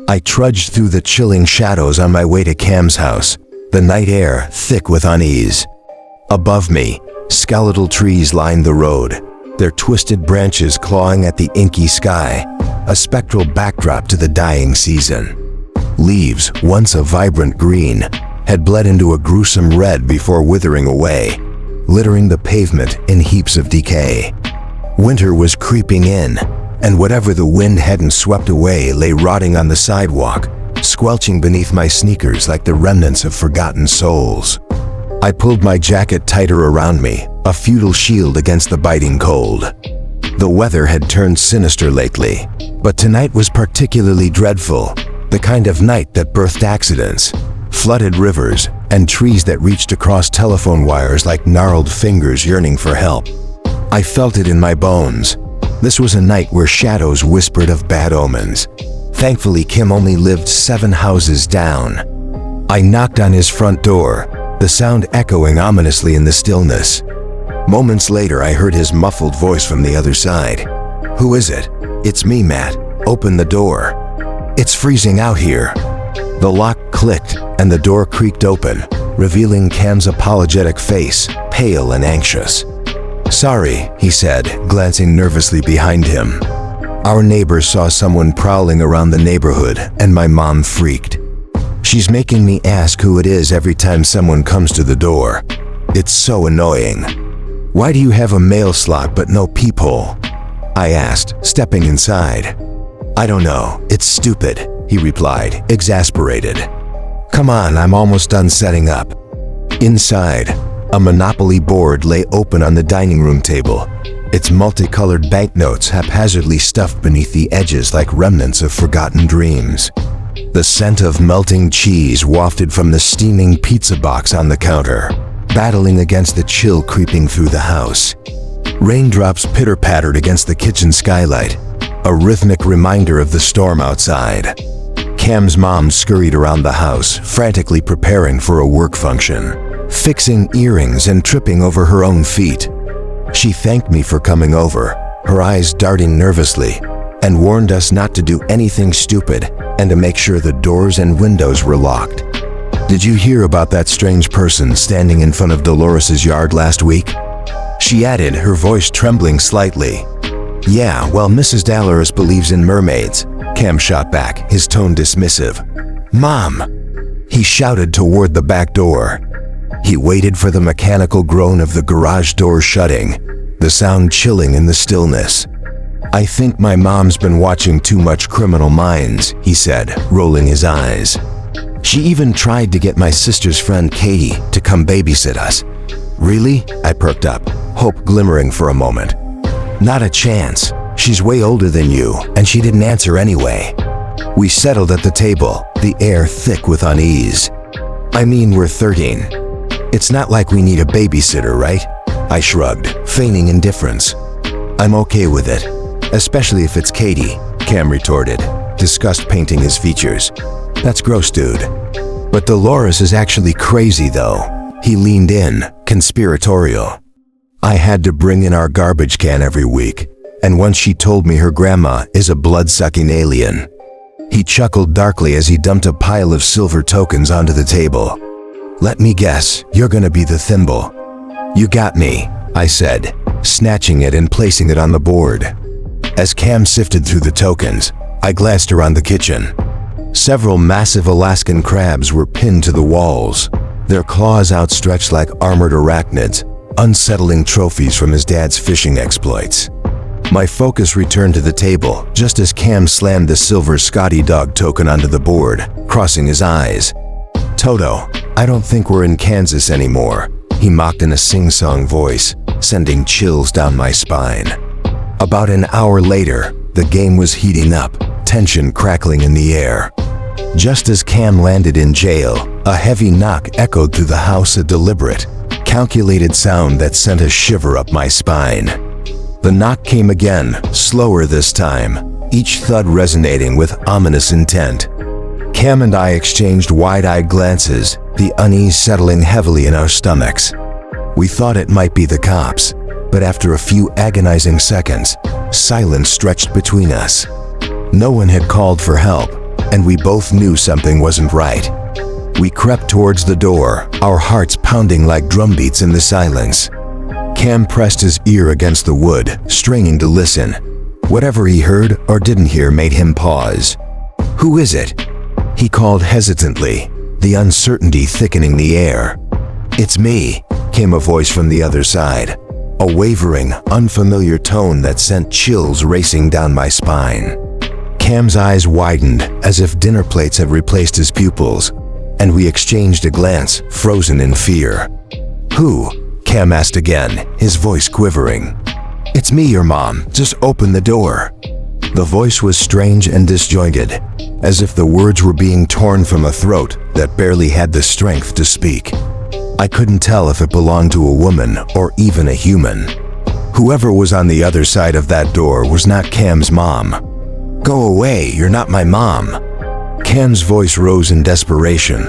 I trudged through the chilling shadows on my way to Cam's house, the night air thick with unease. Above me, skeletal trees lined the road, their twisted branches clawing at the inky sky, a spectral backdrop to the dying season. Leaves, once a vibrant green, had bled into a gruesome red before withering away, littering the pavement in heaps of decay. Winter was creeping in, and whatever the wind hadn't swept away lay rotting on the sidewalk, squelching beneath my sneakers like the remnants of forgotten souls. I pulled my jacket tighter around me, a futile shield against the biting cold. The weather had turned sinister lately, but tonight was particularly dreadful, the kind of night that birthed accidents, flooded rivers, and trees that reached across telephone wires like gnarled fingers yearning for help. I felt it in my bones. This was a night where shadows whispered of bad omens. Thankfully, Kim only lived 7 houses down. I knocked on his front door, the sound echoing ominously in the stillness. Moments later, I heard his muffled voice from the other side. "Who is it?" "It's me, Matt. Open the door. It's freezing out here." The lock clicked, and the door creaked open, revealing Cam's apologetic face, pale and anxious. "Sorry," he said, glancing nervously behind him. "Our neighbor saw someone prowling around the neighborhood, and my mom freaked. She's making me ask who it is every time someone comes to the door. It's so annoying." "Why do you have a mail slot but no peephole?" I asked, stepping inside. "I don't know. It's stupid," he replied, exasperated. "Come on, I'm almost done setting up." Inside, a Monopoly board lay open on the dining room table, its multicolored banknotes haphazardly stuffed beneath the edges like remnants of forgotten dreams. The scent of melting cheese wafted from the steaming pizza box on the counter, battling against the chill creeping through the house. Raindrops pitter-pattered against the kitchen skylight, a rhythmic reminder of the storm outside. Cam's mom scurried around the house, frantically preparing for a work function, fixing earrings and tripping over her own feet. She thanked me for coming over, her eyes darting nervously, and warned us not to do anything stupid and to make sure the doors and windows were locked. "Did you hear about that strange person standing in front of Dolores's yard last week?" she added, her voice trembling slightly. "Yeah, well, Mrs. Dolores believes in mermaids," Cam shot back, his tone dismissive. "Mom!" he shouted toward the back door. He waited for the mechanical groan of the garage door shutting, the sound chilling in the stillness. "I think my mom's been watching too much Criminal Minds," he said, rolling his eyes. "She even tried to get my sister's friend Katie to come babysit us." "Really?" I perked up, hope glimmering for a moment. "Not a chance. She's way older than you, and she didn't answer anyway." We settled at the table, the air thick with unease. "I mean, we're 13. It's not like we need a babysitter, right?" I shrugged, feigning indifference. "I'm okay with it, especially if it's Katie," Cam retorted, disgust painting his features. "That's gross, dude." "But Dolores is actually crazy, though." He leaned in, conspiratorial. "I had to bring in our garbage can every week, and once she told me her grandma is a blood-sucking alien." He chuckled darkly as he dumped a pile of silver tokens onto the table. "Let me guess, you're gonna be the thimble." "You got me," I said, snatching it and placing it on the board. As Cam sifted through the tokens, I glanced around the kitchen. Several massive Alaskan crabs were pinned to the walls, their claws outstretched like armored arachnids, unsettling trophies from his dad's fishing exploits. My focus returned to the table just as Cam slammed the silver Scotty dog token onto the board, crossing his eyes. "Toto, I don't think we're in Kansas anymore," he mocked in a sing-song voice, sending chills down my spine. About an hour later, the game was heating up, tension crackling in the air. Just as Cam landed in jail, a heavy knock echoed through the house, a deliberate, calculated sound that sent a shiver up my spine. The knock came again, slower this time, each thud resonating with ominous intent. Cam and I exchanged wide-eyed glances, the unease settling heavily in our stomachs. We thought it might be the cops, but after a few agonizing seconds, silence stretched between us. No one had called for help, and we both knew something wasn't right. We crept towards the door, our hearts pounding like drumbeats in the silence. Cam pressed his ear against the wood, straining to listen. Whatever he heard or didn't hear made him pause. "Who is it?" he called hesitantly, the uncertainty thickening the air. "It's me," came a voice from the other side, a wavering, unfamiliar tone that sent chills racing down my spine. Cam's eyes widened as if dinner plates had replaced his pupils, and we exchanged a glance, frozen in fear. "Who?" Cam asked again, his voice quivering. "It's me, your mom. Just open the door." The voice was strange and disjointed, as if the words were being torn from a throat that barely had the strength to speak. I couldn't tell if it belonged to a woman or even a human. Whoever was on the other side of that door was not Cam's mom. "Go away, you're not my mom." Cam's voice rose in desperation,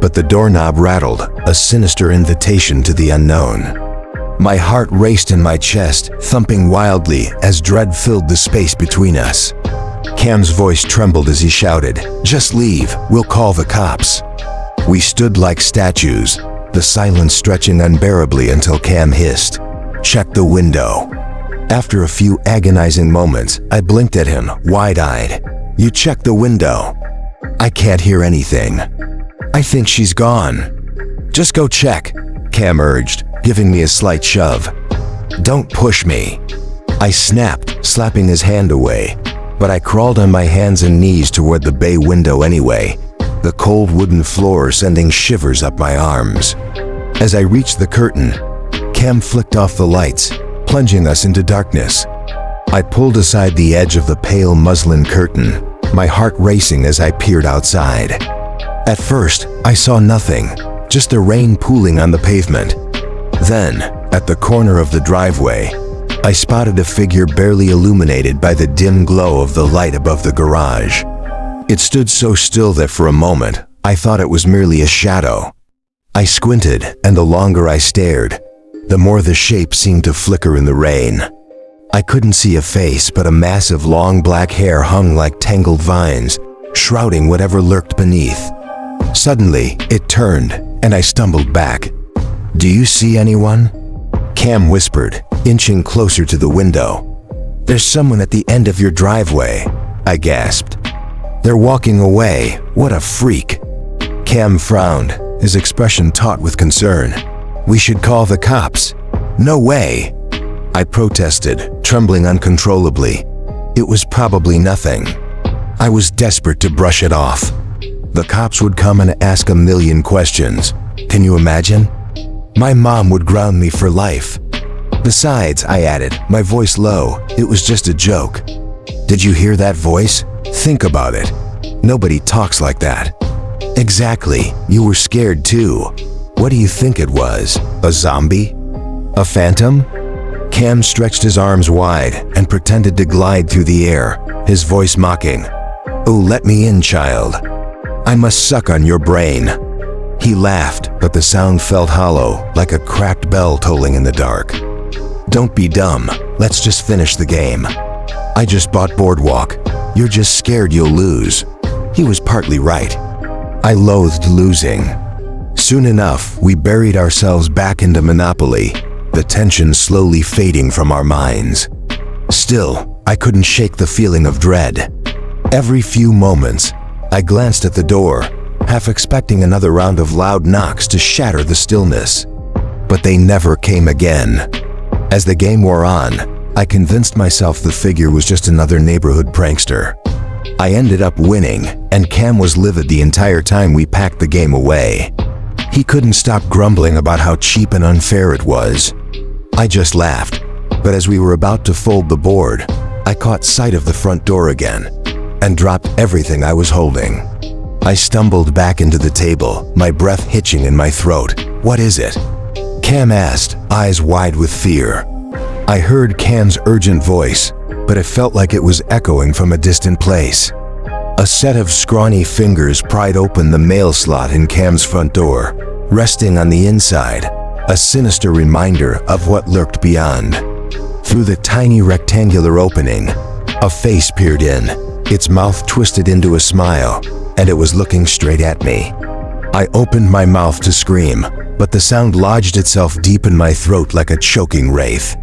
but the doorknob rattled, a sinister invitation to the unknown. My heart raced in my chest, thumping wildly as dread filled the space between us. Cam's voice trembled as he shouted, "Just leave, we'll call the cops." We stood like statues, the silence stretching unbearably until Cam hissed, "Check the window." After a few agonizing moments, I blinked at him, wide-eyed. "You checked the window." "I can't hear anything." "I think she's gone." "Just go check," Cam urged, giving me a slight shove. "Don't push me." I snapped, slapping his hand away, but I crawled on my hands and knees toward the bay window anyway, the cold wooden floor sending shivers up my arms. As I reached the curtain, Cam flicked off the lights, plunging us into darkness. I pulled aside the edge of the pale muslin curtain, my heart racing as I peered outside. At first, I saw nothing, just the rain pooling on the pavement. Then, at the corner of the driveway, I spotted a figure barely illuminated by the dim glow of the light above the garage. It stood so still that for a moment, I thought it was merely a shadow. I squinted, and the longer I stared, the more the shape seemed to flicker in the rain. I couldn't see a face, but a mass of long black hair hung like tangled vines, shrouding whatever lurked beneath. Suddenly, it turned, and I stumbled back. "Do you see anyone?" Cam whispered, inching closer to the window. "There's someone at the end of your driveway," I gasped. "They're walking away. What a freak." Cam frowned, his expression taut with concern. "We should call the cops." "No way," I protested, trembling uncontrollably. It was probably nothing. I was desperate to brush it off. The cops would come and ask a million questions. Can you imagine? My mom would ground me for life. "Besides," I added, my voice low, "it was just a joke." "Did you hear that voice? Think about it. Nobody talks like that." "Exactly. You were scared too. What do you think it was? A zombie? A phantom?" Cam stretched his arms wide and pretended to glide through the air, his voice mocking. "Oh, let me in, child. I must suck on your brain." He laughed, but the sound felt hollow, like a cracked bell tolling in the dark. "Don't be dumb. Let's just finish the game. I just bought Boardwalk. You're just scared you'll lose." He was partly right. I loathed losing. Soon enough, we buried ourselves back into Monopoly, the tension slowly fading from our minds. Still, I couldn't shake the feeling of dread. Every few moments, I glanced at the door, half expecting another round of loud knocks to shatter the stillness. But they never came again. As the game wore on, I convinced myself the figure was just another neighborhood prankster. I ended up winning, and Cam was livid the entire time we packed the game away. He couldn't stop grumbling about how cheap and unfair it was. I just laughed, but as we were about to fold the board, I caught sight of the front door again, and dropped everything I was holding. I stumbled back into the table, my breath hitching in my throat. "What is it?" Cam asked, eyes wide with fear. I heard Cam's urgent voice, but it felt like it was echoing from a distant place. A set of scrawny fingers pried open the mail slot in Cam's front door, resting on the inside, a sinister reminder of what lurked beyond. Through the tiny rectangular opening, a face peered in, Its mouth twisted into a smile, and it was looking straight at me. I opened my mouth to scream, but the sound lodged itself deep in my throat like a choking wraith.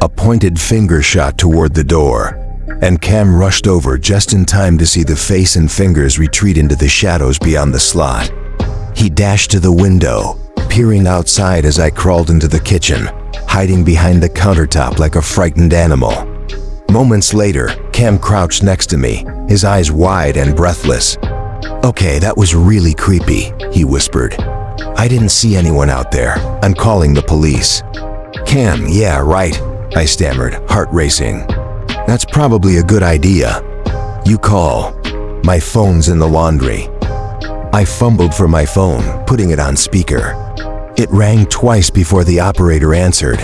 A pointed finger shot toward the door, and Cam rushed over just in time to see the face and fingers retreat into the shadows beyond the slot. He dashed to the window, peering outside as I crawled into the kitchen, hiding behind the countertop like a frightened animal. Moments later, Cam crouched next to me, his eyes wide and breathless. "Okay, that was really creepy," he whispered. "I didn't see anyone out there. I'm calling the police." "Cam, yeah, right," I stammered, heart racing. "That's probably a good idea. You call. My phone's in the laundry." I fumbled for my phone, putting it on speaker. It rang twice before the operator answered.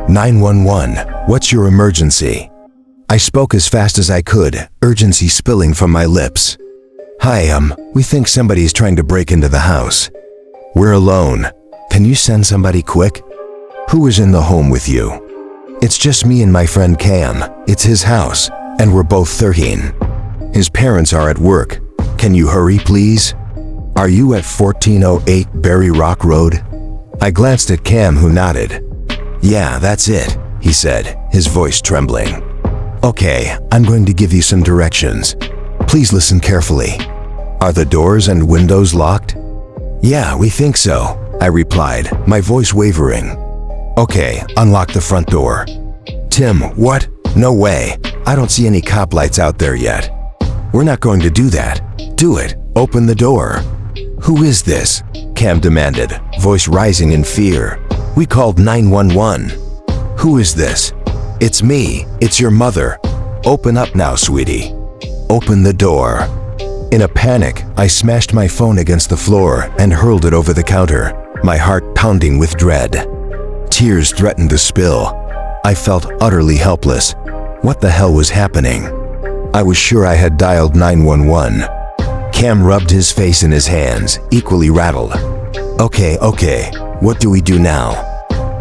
911, what's your emergency? I spoke as fast as I could, urgency spilling from my lips. "Hi, we think somebody's trying to break into the house. We're alone. Can you send somebody quick?" "Who is in the home with you?" "It's just me and my friend Cam. It's his house, and we're both 13. His parents are at work. Can you hurry, please?" "Are you at 1408 Berry Rock Road?" I glanced at Cam, who nodded. "Yeah, that's it," he said, his voice trembling. "Okay, I'm going to give you some directions. Please listen carefully. Are the doors and windows locked?" "Yeah, we think so," I replied, my voice wavering. "Okay, unlock the front door." "Tim, what? No way. I don't see any cop lights out there yet." "We're not going to do that. Do it. Open the door." "Who is this?" Cam demanded, voice rising in fear. "We called 911. "Who is this?" "It's me. It's your mother. Open up now, sweetie." "Open the door." In a panic, I smashed my phone against the floor and hurled it over the counter, my heart pounding with dread. Tears threatened to spill. I felt utterly helpless. What the hell was happening? I was sure I had dialed 911. Cam rubbed his face in his hands, equally rattled. Okay, what do we do now?"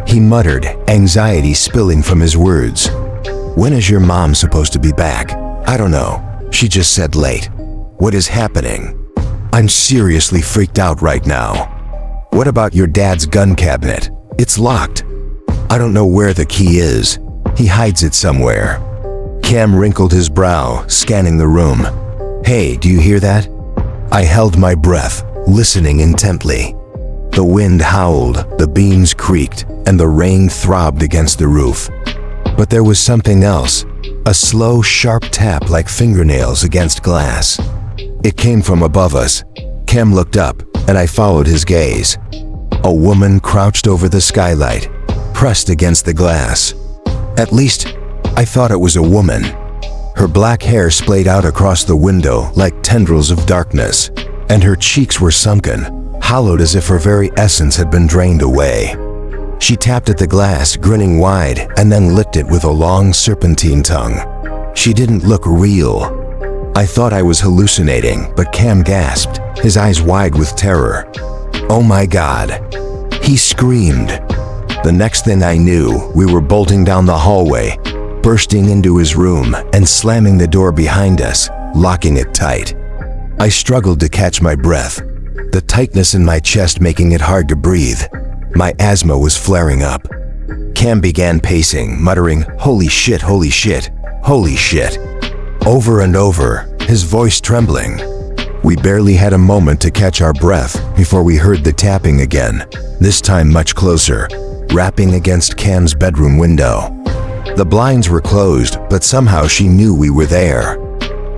He muttered, anxiety spilling from his words. "When is your mom supposed to be back?" "I don't know. She just said late." "What is happening?" "I'm seriously freaked out right now." "What about your dad's gun cabinet?" "It's locked." "I don't know where the key is. He hides it somewhere." Cam wrinkled his brow, scanning the room. "Hey, do you hear that?" I held my breath, listening intently. The wind howled, the beams creaked, and the rain throbbed against the roof. But there was something else, a slow, sharp tap like fingernails against glass. It came from above us. Cam looked up, and I followed his gaze. A woman crouched over the skylight, pressed against the glass. At least, I thought it was a woman. Her black hair splayed out across the window like tendrils of darkness, and her cheeks were sunken, hollowed as if her very essence had been drained away. She tapped at the glass, grinning wide, and then licked it with a long serpentine tongue. She didn't look real. I thought I was hallucinating, but Cam gasped, his eyes wide with terror. "Oh my God!" He screamed. The next thing I knew, we were bolting down the hallway, bursting into his room and slamming the door behind us, locking it tight. I struggled to catch my breath, the tightness in my chest making it hard to breathe. My asthma was flaring up. Cam began pacing, muttering, "Holy shit, holy shit, holy shit," over and over, his voice trembling. We barely had a moment to catch our breath before we heard the tapping again, this time much closer, rapping against Cam's bedroom window. The blinds were closed, but somehow she knew we were there.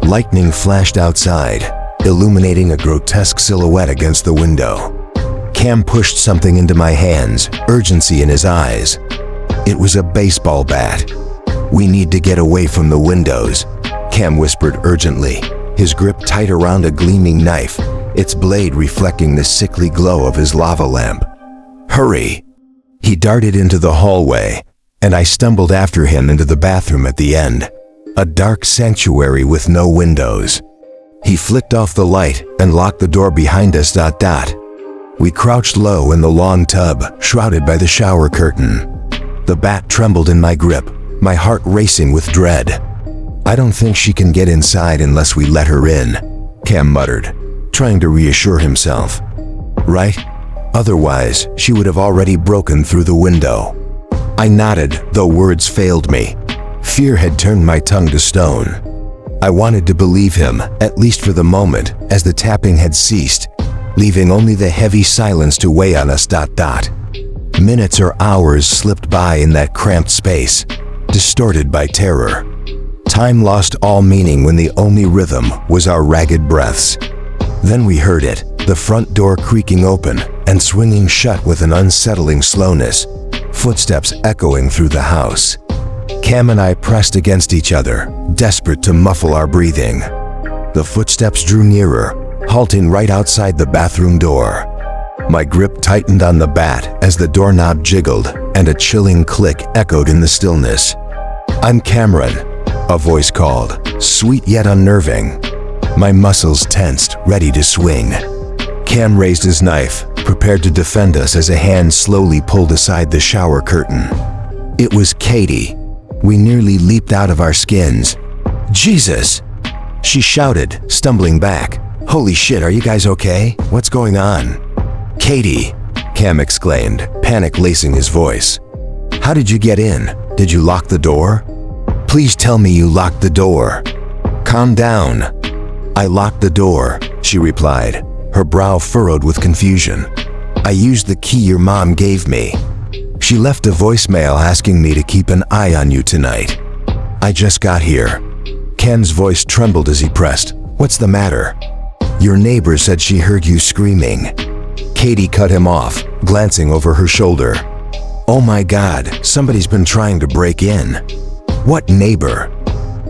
Lightning flashed outside, illuminating a grotesque silhouette against the window. Cam pushed something into my hands, urgency in his eyes. It was a baseball bat. "We need to get away from the windows," Cam whispered urgently, his grip tight around a gleaming knife, its blade reflecting the sickly glow of his lava lamp. "Hurry!" He darted into the hallway, and I stumbled after him into the bathroom at the end, a dark sanctuary with no windows. He flicked off the light and locked the door behind us. We crouched low in the long tub, shrouded by the shower curtain. The bat trembled in my grip, my heart racing with dread. "I don't think she can get inside unless we let her in," Cam muttered, trying to reassure himself. "Right? Otherwise, she would have already broken through the window." I nodded, though words failed me. Fear had turned my tongue to stone. I wanted to believe him, at least for the moment, as the tapping had ceased, leaving only the heavy silence to weigh on us. Minutes or hours slipped by in that cramped space, distorted by terror. Time lost all meaning when the only rhythm was our ragged breaths. Then we heard it, the front door creaking open and swinging shut with an unsettling slowness, footsteps echoing through the house. Cam and I pressed against each other, desperate to muffle our breathing. The footsteps drew nearer, halting right outside the bathroom door. My grip tightened on the bat as the doorknob jiggled and a chilling click echoed in the stillness. "I'm Cameron," a voice called, sweet yet unnerving. My muscles tensed, ready to swing. Cam raised his knife, prepared to defend us as a hand slowly pulled aside the shower curtain. It was Katie. We nearly leaped out of our skins. "Jesus!" she shouted, stumbling back. "Holy shit, are you guys okay? What's going on?" "Katie!" Cam exclaimed, panic lacing his voice. "How did you get in? Did you lock the door? Please tell me you locked the door." "Calm down." "I locked the door," she replied, her brow furrowed with confusion. "I used the key your mom gave me. She left a voicemail asking me to keep an eye on you tonight. I just got here." Cam's voice trembled as he pressed, "What's the matter?" "Your neighbor said she heard you screaming." Katie cut him off, glancing over her shoulder. "Oh my God, somebody's been trying to break in." "What neighbor?"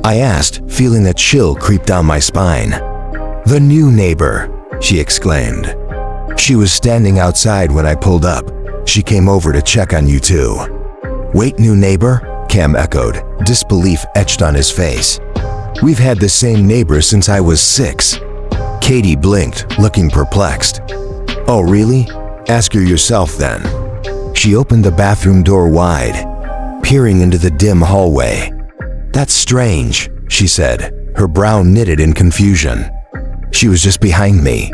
I asked, feeling a chill creep down my spine. "The new neighbor," she exclaimed. "She was standing outside when I pulled up. She came over to check on you too." "Wait, new neighbor?" Cam echoed, disbelief etched on his face. "We've had the same neighbor since I was 6. Katie blinked, looking perplexed. "Oh really? Ask her yourself then." She opened the bathroom door wide, peering into the dim hallway. "That's strange," she said, her brow knitted in confusion. "She was just behind me,